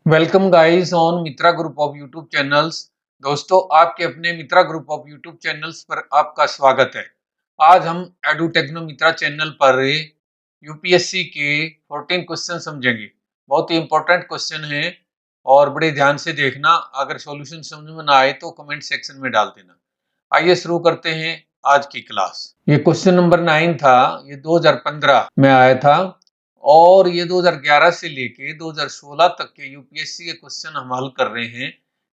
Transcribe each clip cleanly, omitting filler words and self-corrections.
Welcome guys on Mitra group of YouTube channels. दोस्तों, आपके अपने मित्रा ग्रुप ऑफ यूट्यूब चैनल्स पर आपका स्वागत है। आज हम एडुटेक्नो मित्रा चैनल पर यूपीएससी के 14 क्वेश्चन समझेंगे। बहुत ही इंपॉर्टेंट क्वेश्चन है और बड़े ध्यान से देखना। अगर सॉल्यूशन समझ में ना आए तो कमेंट सेक्शन में डाल देना। आइए शुरू करते हैं आज की क्लास। ये क्वेश्चन नंबर 9 था। ये 2015 में आया था और ये 2011 से लेके 2016 तक के यूपीएससी के क्वेश्चन हम हल कर रहे हैं।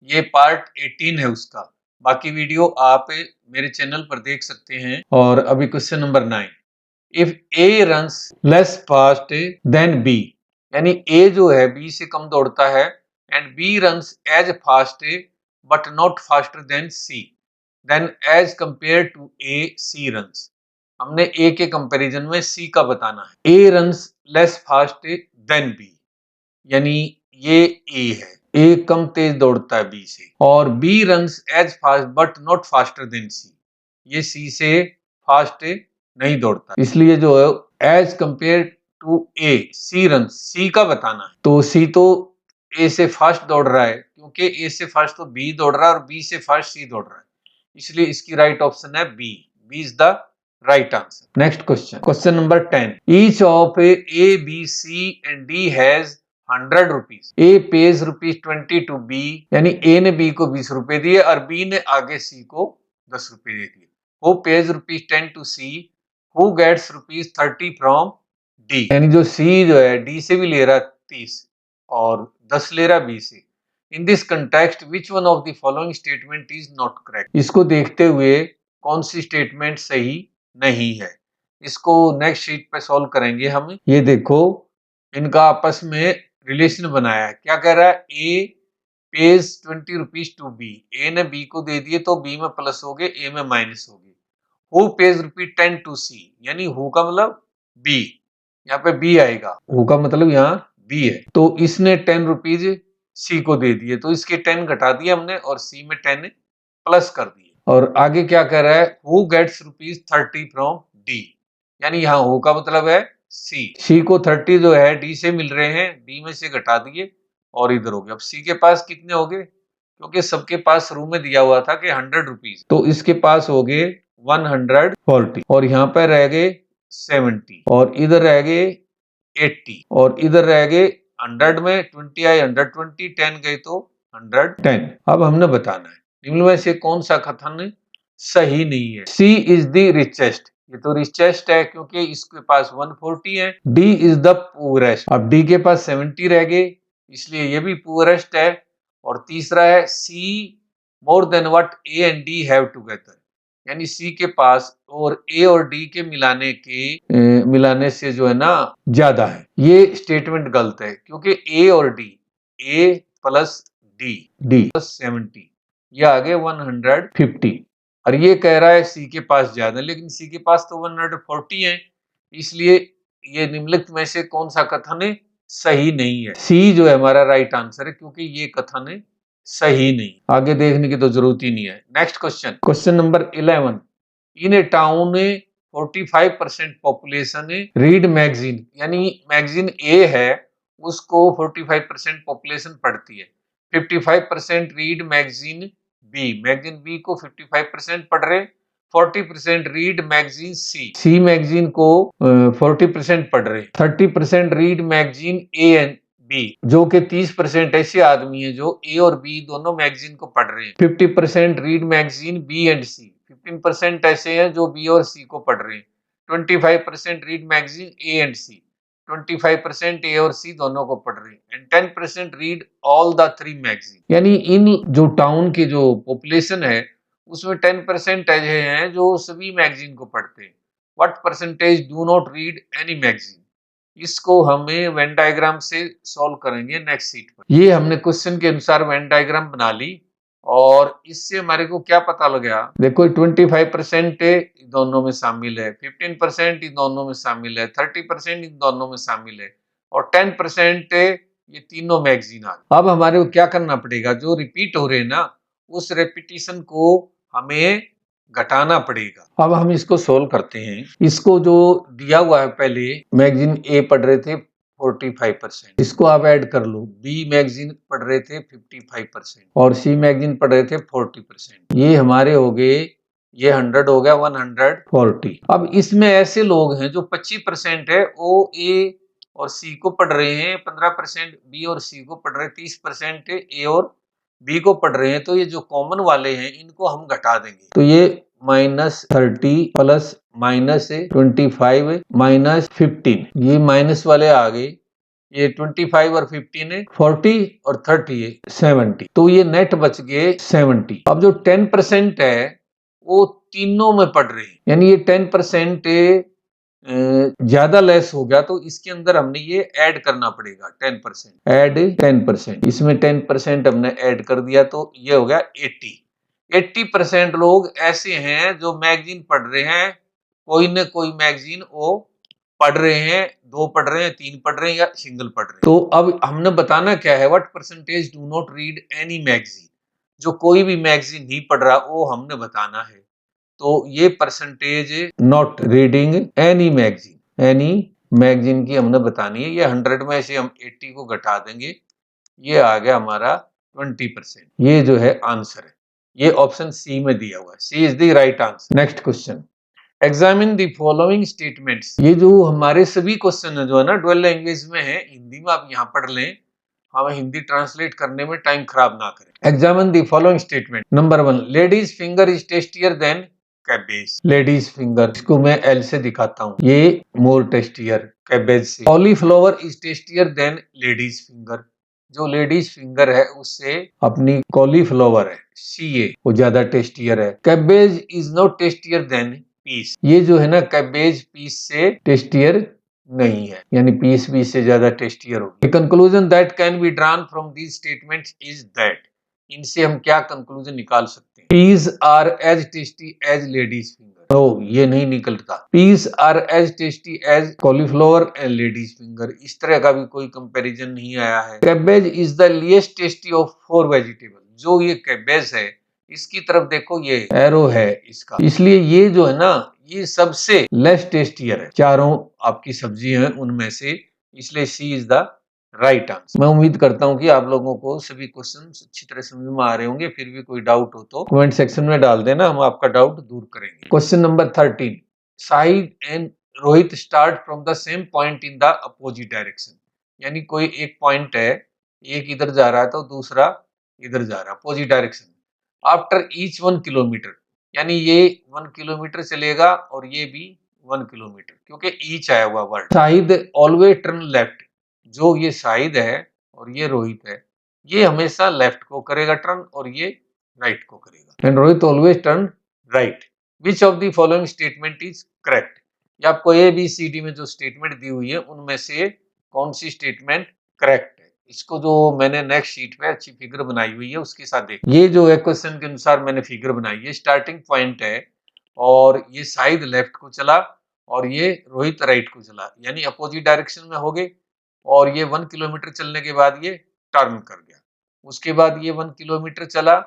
ये पार्ट 18 है उसका। बाकी वीडियो आप मेरे चैनल पर देख सकते हैं। और अभी question number 9, if A runs less fast than B, यानी ए जो है बी से कम दौड़ता है, and B runs as fast but not faster than C, then as compare to A C runs. हमने ए के कंपैरिजन में सी का बताना है। A runs less fast than B, यानी ये ए है, ए कम तेज दौड़ता है बी से, और B runs as fast but not faster than C, ये सी से फास्ट नहीं दौड़ता, इसलिए जो है as compare to A C runs, C का बताना है। तो सी तो ए से फास्ट दौड़ रहा है, क्योंकि ए से फास्ट तो बी दौड़ रहा है और बी से फास्ट सी दौड़ रहा है, इसलिए इसकी राइट ऑप्शन है B. B is the right answer. Next question, question number 10, each of A B C and D has 100 rupees. A pays ₹20 to B, यानी ए ने बी को 20 रुपए दिए और बी ने आगे सी को 10 रुपए दे दिए। Who pays ₹10 to C, who gets ₹30 from D, यानी जो सी जो है डी से भी ले रहा 30 और 10 ले रहा बी से। In this context which one of the following statement is not correct. इसको देखते हुए कौन सी स्टेटमेंट सही नहीं है, इसको नेक्स्ट शीट पे सॉल्व करेंगे हम। ये देखो, इनका आपस में रिलेशन बनाया है। क्या कह रहा है, ए पेज 20 रुपीज टू बी, ए ने बी को दे दिए तो बी में प्लस हो गए, ए में माइनस हो गए। हु पेज ₹10 टू सी, यानी हु का मतलब बी, यहाँ पे बी आएगा, हु का मतलब यहाँ बी है। तो इसने 10 रुपीज सी को दे दिए, तो इसके 10 घटा दिए हमने और सी में 10 प्लस कर दिए। और आगे क्या कह रहा है, हु गेट्स ₹30 फ्रॉम डी, यानी यहाँ हु का मतलब है सी को 30 जो है डी से मिल रहे हैं, डी में से घटा दिए और इधर हो गया। अब सी के पास कितने हो गए, क्योंकि सबके पास शुरू में दिया हुआ था कि 100 रुपीज, तो इसके पास हो गए 140 और यहाँ पर रह गए 70 और इधर रह गए 80 और इधर रह गए 100 में 20 आए 120, 10 गए तो 110। अब हमने बताना है निम्न में से कौन सा कथन सही नहीं है। सी इज द रिचेस्ट, ये तो रिचेस्ट है क्योंकि इसके पास 140 है। डी इज द पुअरेस्ट, अब डी के पास 70 रह गए, इसलिए ये भी पुअरेस्ट है। और तीसरा है C more than what A and D have together, यानी सी के पास और ए और डी के मिलाने से जो है ना ज्यादा है। ये स्टेटमेंट गलत है, क्योंकि ए और डी, ए प्लस डी, डी प्लस 70, ये आगे 150, और ये कह रहा है सी के पास ज्यादा, लेकिन सी के पास तो 140 है, इसलिए ये निम्नलिखित में से कौन सा कथन सही नहीं है। सी जो है हमारा राइट आंसर है, क्योंकि ये कथन सही नहीं, आगे देखने की तो जरूरत ही नहीं है। Next question, question number 11, in a town 45% population read magazine, यानी मैगजीन ए है उसको 45% पॉपुलेशन पढ़ती है, 55% read magazine B, magazine B को 55% पढ़ रहे, 40% read magazine C, C magazine को 40% पढ़ रहे, 30% read magazine A and B, जो कि 30% ऐसे आदमी है जो ए और बी दोनों मैगजीन को पढ़ रहे हैं। 50% रीड मैगजीन बी एंड सी, 15% ऐसे हैं जो बी और सी को पढ़ रहे हैं। 25% रीड मैगजीन ए एंड सी, 25% ए और सी दोनों को पढ़ रहे हैं, and 10% read all the 3 magazine, यानी इन जो टाउन की जो पॉपुलेशन है उसमें 10% ऐसे हैं जो सभी मैगजीन को पढ़ते हैं। What percentage do not read any magazine, इसको हमें वेन डायग्राम से सॉल्व करेंगे नेक्स्ट सीट पर। ये हमने क्वेश्चन के अनुसार वेन डायग्राम बना ली और इससे हमारे को क्या पता लग गया, देखो 25% दोनों में शामिल है, 15% इन दोनों में शामिल है, 30% इन दोनों में शामिल है, और 10% ये तीनों मैगजीन आ गई। अब हमारे को क्या करना पड़ेगा, जो रिपीट हो रहे हैं ना उस रेपिटेशन को हमें घटाना पड़ेगा। अब हम इसको सोल्व करते हैं। इसको जो दिया हुआ है, पहले मैगजीन ए पढ़ रहे थे 45%। इसको आप ऐड कर लो, बी मैगजीन पढ़ रहे थे 55% और सी मैगजीन पढ़ रहे थे 40%। ये हमारे हो गए, ये 100 हो गया 140। अब इसमें ऐसे लोग हैं जो 25% है, ओ ए और सी को पढ़ रहे हैं, 15% बी और सी को पढ़ रहे हैं, 30% ए और बी को पढ़ रहे हैं। तो ये जो कॉमन वाले हैं इनको हम घटा देंगे, तो ये -30 प्लस -25 -15, ये माइनस वाले आ गए। ये 25 और 15 है 40 और 30 है 70, तो ये नेट बच गए 70। अब जो 10% है वो तीनों में पढ़ रहे हैं, यानी ये 10% ज्यादा लेस हो गया, तो इसके अंदर हमने ये ऐड करना पड़ेगा 10%, ऐड 10%, इसमें 10% हमने ऐड कर दिया तो ये हो गया 80% लोग ऐसे हैं जो मैगजीन पढ़ रहे हैं, कोई न कोई मैगजीन वो पढ़ रहे हैं, 2 पढ़ रहे हैं, 3 पढ़ रहे हैं या सिंगल पढ़ रहे हैं। तो अब हमने बताना क्या है, what percentage do not read any magazine, जो कोई भी मैगजीन नहीं पढ़ रहा वो हमने बताना है। तो ये percentage not reading any magazine की हमने बतानी है। ये 100 में से हम 80 को घटा देंगे, ये आ गया हमारा 20%। ये जो है आंसर है, ये ऑप्शन सी में दिया हुआ है, C is the right answer. Next question, examine the following statements. ये जो हमारे सभी क्वेश्चन है जो है ना डुअल लैंग्वेज में है, हिंदी में आप यहाँ पढ़ लें, हमें हिंदी ट्रांसलेट करने में टाइम खराब ना करें। Examine the following statement. Number 1, ladies finger is tastier than cabbage. Ladies finger, इसको मैं एल से दिखाता हूँ, ये मोर टेस्टियर कैबेज से। Cauliflower is tastier than ladies finger, जो लेडीज फिंगर है उससे अपनी कॉलीफ्लावर है सीए वो ज्यादा टेस्टियर है। Cabbage is not tastier than peas, ये जो है ना कैबेज पीस से टेस्टियर नहीं है, यानी पीस भी इससे ज्यादा टेस्टियर होगी। Conclusion that can be drawn from these statements is that, इनसे हम क्या कंक्लूजन निकाल सकते हैं, peas are as tasty as ladies finger. ओ ये नहीं निकलता, peas are as tasty as cauliflower and ladies finger, इस तरह का भी कोई कंपैरिजन नहीं आया है। Cabbage is the least tasty of 4 vegetable, जो ये कैबेज है इसकी तरफ देखो ये एरो है इसका, इसलिए ये जो है ना ये सबसे लेस टेस्टियर है चारों आपकी सब्जी हैं उनमें से, इसलिए सी इज द राइट आंसर। मैं उम्मीद करता हूं कि आप लोगों को सभी क्वेश्चन अच्छी तरह समझ में आ रहे होंगे, फिर भी कोई डाउट हो तो कमेंट सेक्शन में डाल देना, हम आपका डाउट दूर करेंगे। Question number 13, Shahid and Rohit start from the same point in the opposite direction, यानी कोई एक पॉइंट है, एक इधर जा रहा है तो दूसरा इधर जा रहा है, opposite direction. After each 1 kilometre, यानी ये 1 किलोमीटर चलेगा और ये भी 1 किलोमीटर, क्योंकि ईच आया हुआ word. Shahid always turn left, जो ये शाहिद है और ये रोहित है, ये हमेशा लेफ्ट को करेगा टर्न और ये राइट को करेगा। And Rohit always turn right. Which of the following statement is correct, ये आपको ए बी सी डी में जो स्टेटमेंट दी हुई है उनमें से कौन सी स्टेटमेंट करेक्ट है। इसको जो मैंने नेक्स्ट शीट पे अच्छी फिगर बनाई हुई है उसके साथ देख, ये जो है क्वेश्चन के अनुसार मैंने फिगर बनाई है, स्टार्टिंग पॉइंट है और ये शाहिद लेफ्ट को चला और ये रोहित राइट को चला, यानी अपोजिट डायरेक्शन में हो गए, और ये 1 किलोमीटर चलने के बाद ये टर्न कर गया, उसके बाद ये 1 किलोमीटर चला,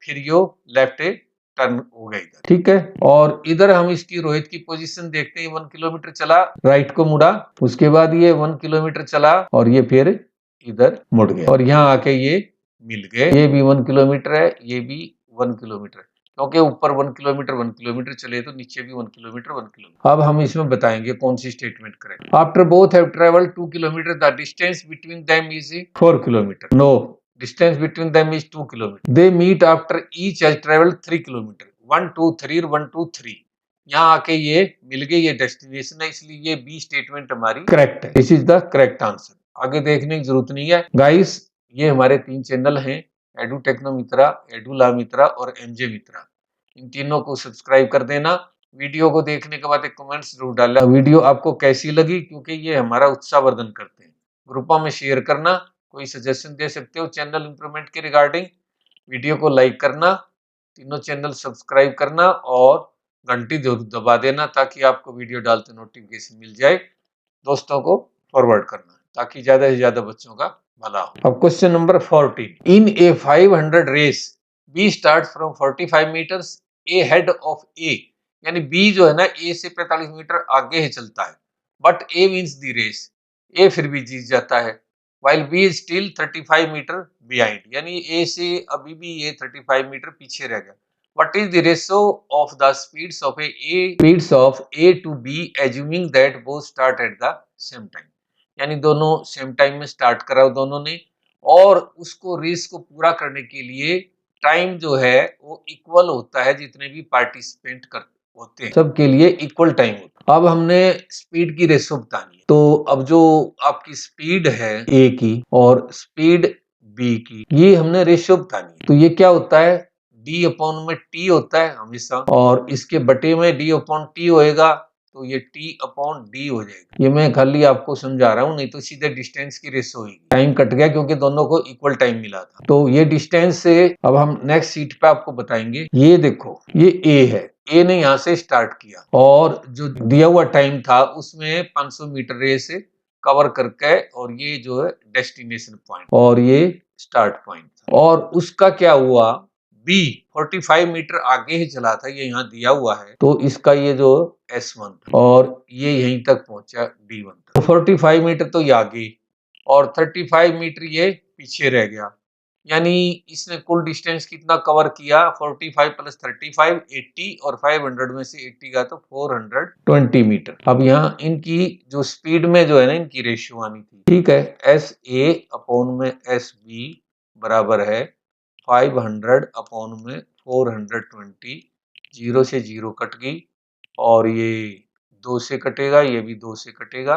फिर यो लेफ्ट टर्न हो गया इधर, ठीक है। और इधर हम इसकी रोहित की पोजीशन देखते हैं, 1 किलोमीटर चला राइट को मुड़ा, उसके बाद ये 1 किलोमीटर चला और ये फिर इधर मुड़ गया और यहाँ आके ये मिल गए, ये भी 1 किलोमीटर है, ये भी 1 किलोमीटर, क्योंकि ऊपर 1 किलोमीटर चले तो नीचे भी 1 किलोमीटर। अब हम इसमें बताएंगे कौन सी statement correct. After both have travelled 2 kilometre the distance between them is 4 kilometre, no, distance between them is 2 kilometre. They meet after each has travelled 3 kilometre, 1 2 3 1 2 3, यहाँ आके ये मिल गए, ये डेस्टिनेशन है, इसलिए ये बी स्टेटमेंट हमारी करेक्ट है, this is the correct answer. आगे देखने की जरूरत नहीं है गाइस, ये हमारे 3 चैनल हैं, एडू टेक्नो मित्रा, एडू ला मित्रा और एमजे मित्रा, इन तीनों को सब्सक्राइब कर देना। वीडियो को देखने के बाद एक कमेंट्स जरूर डालना, वीडियो आपको कैसी लगी, क्योंकि ये हमारा उत्साहवर्धन करते हैं। ग्रुपों में शेयर करना, कोई सजेशन दे सकते हो चैनल इंप्रूवमेंट के रिगार्डिंग, वीडियो को लाइक करना, तीनों चैनल सब्सक्राइब करना और घंटी जरूर दबा देना ताकि आपको वीडियो डालते नोटिफिकेशन मिल जाए। दोस्तों को फॉरवर्ड करना ताकि ज्यादा से ज्यादा बच्चों का भला हो। अब question number 14, in a 500 race B start from 45 metres ahead of A, यानी बी जो है ना ए से 45 मीटर आगे ही चलता है, but A wins the race, A फिर भी जीत जाता है, while B is still 35 metre behind, यानी ए से अभी भी ये 35 मीटर पीछे रह गया। What is the ratio of the speeds of A to B assuming that both start at the same time? यानी दोनों सेम टाइम में स्टार्ट करा दोनों ने, और उसको रेस को पूरा करने के लिए टाइम जो है वो इक्वल होता है, जितने भी पार्टिसिपेंट कर होते हैं सबके लिए इक्वल टाइम होता है। अब हमने स्पीड की रेशो बतानी है, तो अब जो आपकी स्पीड है ए की और स्पीड बी की, ये हमने रेशो बतानी है। तो ये क्या होता है, डी अपॉन में टी होता है हमेशा, और इसके बटे में डी अपॉन टी होएगा, तो ये टी अपॉन डी हो जाएगा। ये मैं खाली आपको समझा रहा हूँ, नहीं तो सीधे डिस्टेंस की रेशो होगी। टाइम कट गया क्योंकि दोनों को इक्वल टाइम मिला था। तो ये डिस्टेंस से अब हम नेक्स्ट सीट पे आपको बताएंगे। ये देखो, ये ए है, ए ने यहाँ से स्टार्ट किया और जो दिया हुआ टाइम था उसमें 500 मीटर रेस कवर करके, और ये जो है डेस्टिनेशन पॉइंट और ये स्टार्ट पॉइंट था। और उसका क्या हुआ, बी 45 मीटर आगे ही चला था, ये यहाँ दिया हुआ है, तो इसका ये जो S1 था और ये यहीं तक पहुंचा D1 तक। तो 45 मीटर तो ये आगे और 35 मीटर ये पीछे रह गया, यानी इसने कुल डिस्टेंस कितना कवर किया, 45 प्लस 35 80, और 500 में से 80 का तो 420 मीटर। अब यहाँ इनकी जो स्पीड में जो है ना, इनकी रेशियो आनी थी, ठीक है। एस ए अपॉन में एस बी बराबर है 500 अपॉन में 420, 0 से 0 कट गई, और ये 2 से कटेगा, ये भी 2 से कटेगा,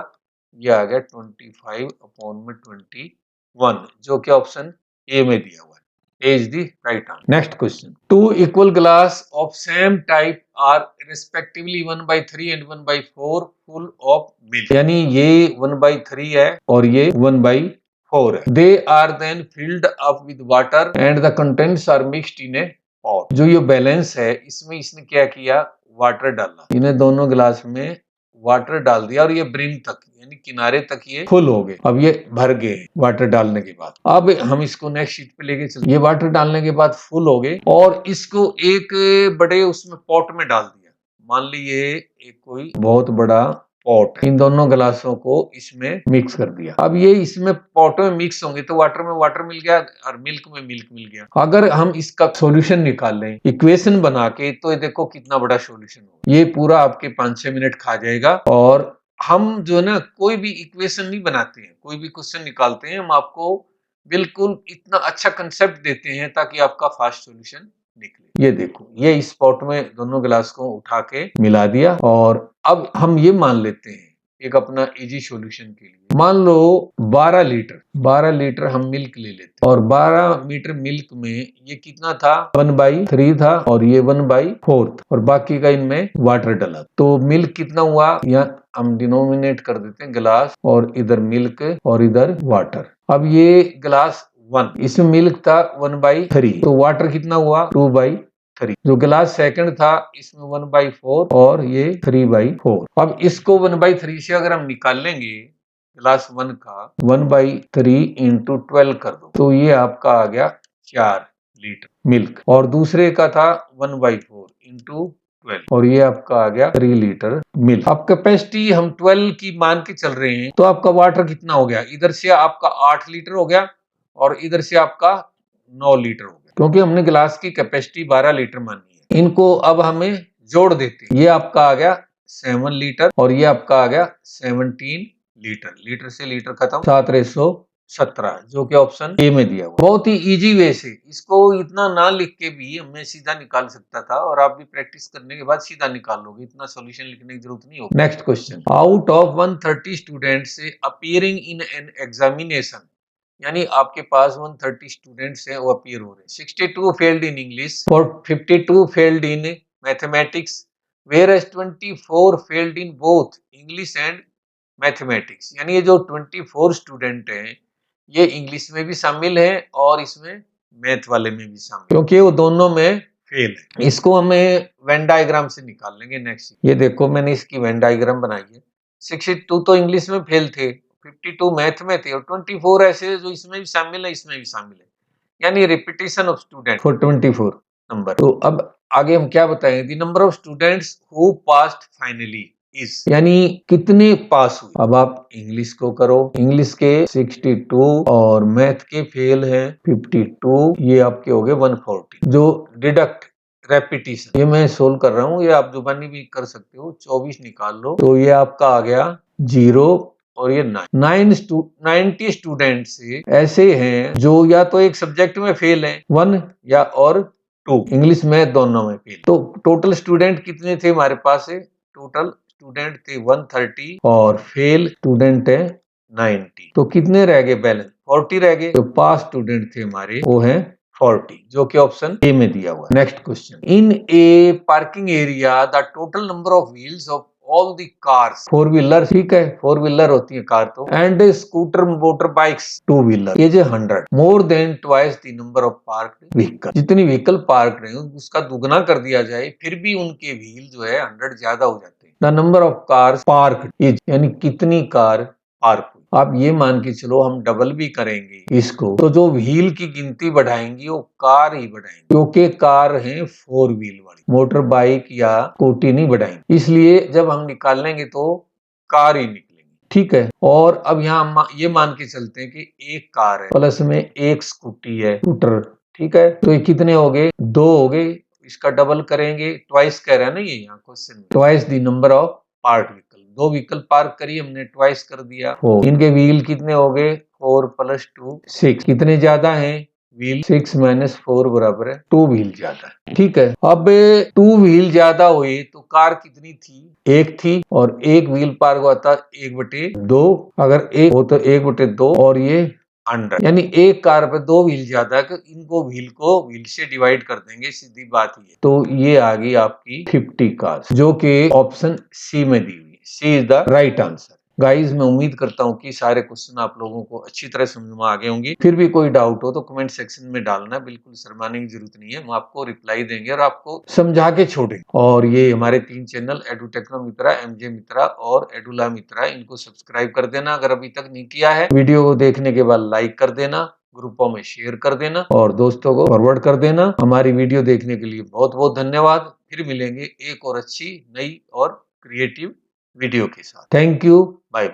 ये आ गया 25 अपॉन में 21, जो कि ऑप्शन ए में दिया हुआ है। A is the right answer. Next question, two equal glass of same type are respectively 1/3 and 1/4 full of milk, यानी ये 1/3 है और ये 1/4 है। They are then filled up with water and the contents are mixed in a pot. जो ये balance है, इसमें इसने क्या किया, वाटर डाला, इन्हें दोनों गिलास में वाटर डाल दिया, और ये ब्रिम तक यानी किनारे तक ये फुल हो गए। अब ये भर गए वाटर डालने के बाद। अब हम इसको नेक्स्ट शीट पे लेके चलते, ये वाटर डालने के बाद फुल हो गए, और इसको एक बड़े उसमें पॉट में डाल दिया। मान लीजिए एक कोई बहुत बड़ा पॉट है, इन दोनों गिलासों को इसमें मिक्स कर दिया। अब ये इसमें पॉट में मिक्स होंगे तो वाटर में वाटर मिल गया और मिल्क में मिल्क मिल गया। अगर हम इसका सॉल्यूशन निकालें इक्वेशन बना के, तो ये देखो कितना बड़ा सॉल्यूशन होगा। ये पूरा आपके 5-6 मिनट खा जाएगा। और हम जो है ना, कोई भी इक्वेशन नहीं बनाते हैं, कोई भी क्वेश्चन निकालते हैं, हम आपको बिल्कुल इतना अच्छा कंसेप्ट देते हैं ताकि आपका फास्ट सॉल्यूशन निकले। ये देखो, ये इस पॉट में दोनों गिलास को उठा के मिला दिया, और अब हम ये मान लेते हैं एक अपना इजी सॉल्यूशन के लिए, मान लो 12 लीटर हम मिल्क ले लेते हैं, और 12 मीटर मिल्क में ये कितना था, 1/3 था, और ये 1/4 था, और बाकी का इनमें वाटर डाला। तो मिल्क कितना हुआ, यहाँ हम डिनोमिनेट कर देते हैं गिलास, और इधर मिल्क और इधर वाटर। अब ये गिलास 1, इसमें मिल्क था 1/3, तो वाटर कितना हुआ 2/3। जो गिलास सेकंड था इसमें 1/4 और ये 3/4। अब इसको 1/3 से अगर हम निकाल लेंगे, गिलास 1 का 1/3 इंटू 12 कर दो, तो ये आपका आ गया 4 लीटर मिल्क, और दूसरे का था 1/4 इंटू 12, और ये आपका आ गया 3 लीटर मिल्क। अब कैपेसिटी हम 12 की मान के चल रहे हैं, तो आपका वाटर कितना हो गया, इधर से आपका 8 लीटर हो गया, और इधर से आपका 9 लीटर हो गया, क्योंकि हमने गिलास की कैपेसिटी 12 लीटर मानी है। इनको अब हमें जोड़ देते हैं, ये आपका आ गया 7 लीटर, और ये आपका आ गया 17 लीटर। लीटर से लीटर खत्म, 7/17, जो कि ऑप्शन ए में दिया हुआ। बहुत ही इजी वे से, इसको इतना ना लिख के भी मैं सीधा निकाल सकता था, और आप भी प्रैक्टिस करने के बाद सीधा निकाल लोगे, इतना सॉल्यूशन लिखने की जरूरत नहीं होगी। Next question, out of 130 students appearing in an examination, यानी आपके पास 130 स्टूडेंट्स हैं, वो अपीयर हो रहे हैं। 62 फेल्ड इन इंग्लिश और 52 failed in mathematics, whereas 24 failed in both English and mathematics. यानी ये जो 24 स्टूडेंट हैं, ये इंग्लिश में भी शामिल हैं और इसमें मैथ वाले में भी शामिल, क्योंकि वो दोनों में फेल है। इसको हमें वेन डायग्राम से निकाल लेंगे। नेक्स्ट, ये देखो मैंने इसकी वेन डायग्राम बनाई है। 62 तो इंग्लिश में फेल थे, 52 मैथ में थे, और 24 ऐसे जो इसमें भी शामिल है, इसमें भी शामिल है, यानी repetition of student for 24 number. तो अब आगे हम क्या बताएंगे, the number of students who passed finally, is, यानी कितने पास हुए। अब आप इंग्लिश को करो, इंग्लिश के 62 और मैथ के फेल हैं 52, ये आपके हो गए 140। जो डिडक्ट रेपिटेशन, ये मैं सोल्व कर रहा हूँ, ये आप जुबानी भी कर सकते हो। 24 निकाल लो तो ये आपका आ गया 0 और ये 90 स्टूडेंट से ऐसे हैं जो या तो एक सब्जेक्ट में फेल हैं 1 या और 2, इंग्लिश में दोनों में फेल। तो टोटल स्टूडेंट कितने थे हमारे पास है, टोटल स्टूडेंट थे 130 और फेल स्टूडेंट है 90। तो कितने रह गए बैलेंस, 40 रह गए। तो पास स्टूडेंट थे हमारे वो हैं 40, जो कि ऑप्शन ए में दिया हुआ है। Next question, in A parking area the total number of wheels of all the cars, four wheeler, ठीक है, फोर व्हीलर होती है कार तो, and scooter motor bikes two wheeler is 100 more than twice the number of parked vehicle. जितनी vehicle park रहे उसका दुगना कर दिया जाए फिर भी उनके व्हील जो है 100 ज्यादा हो जाते हैं। The number of cars park is, यानी कितनी कार पार्क हुई। आप ये मान के चलो हम डबल भी करेंगे इसको तो जो व्हील की गिनती बढ़ाएंगी वो कार ही बढ़ाएंगे, क्योंकि कार है फोर व्हील वाली, मोटर बाइक या स्कूटी नहीं बढ़ाएंगे। इसलिए जब हम निकालेंगे तो कार ही निकलेंगे, ठीक है। और अब यहाँ ये मान के चलते हैं कि एक कार है प्लस में एक स्कूटी है, स्कूटर, ठीक है। तो ये कितने हो गए, 2 हो गए। इसका डबल करेंगे, ट्वाइस कह रहा है ना ये यहाँ क्वेश्चन में, twice the number of part vehicle. 2 vehicle park करिए हमने, ट्वाइस कर दिया। इनके व्हील कितने हो गए, 4 + 2 6। कितने ज्यादा हैं व्हील, 6 - 4 बराबर है 2 व्हील ज्यादा है, ठीक है। अब 2 व्हील ज्यादा हुए तो कार कितनी थी, एक थी, और एक व्हील पार्क हुआ था 1/2। अगर एक हो तो 1/2 और ये अंडर, यानी एक कार पे 2 व्हील ज्यादा है, इनको व्हील से डिवाइड कर देंगे, सीधी बात ये। तो ये आ गई आपकी 50 कार्स, जो कि ऑप्शन सी में दी हुई है। C is the right answer. Guys मैं उम्मीद करता हूँ कि सारे क्वेश्चन आप लोगों को अच्छी तरह समझ में आ गए होंगे। फिर भी कोई डाउट हो तो कमेंट सेक्शन में डालना, बिल्कुल शर्माने की जरूरत नहीं है, हम आपको रिप्लाई देंगे और आपको समझा के छोड़ेंगे। और ये हमारे 3 चैनल एडुटेक्नो मित्रा, एमजे मित्रा और एडुला मित्रा, इनको सब्सक्राइब कर देना अगर अभी तक नहीं किया है। वीडियो को देखने के बाद लाइक कर देना, ग्रुपों में शेयर कर देना और दोस्तों को फॉरवर्ड कर देना। हमारी वीडियो देखने के लिए बहुत बहुत धन्यवाद। फिर मिलेंगे एक और अच्छी नई और क्रिएटिव वीडियो के साथ। Thank you, bye bye.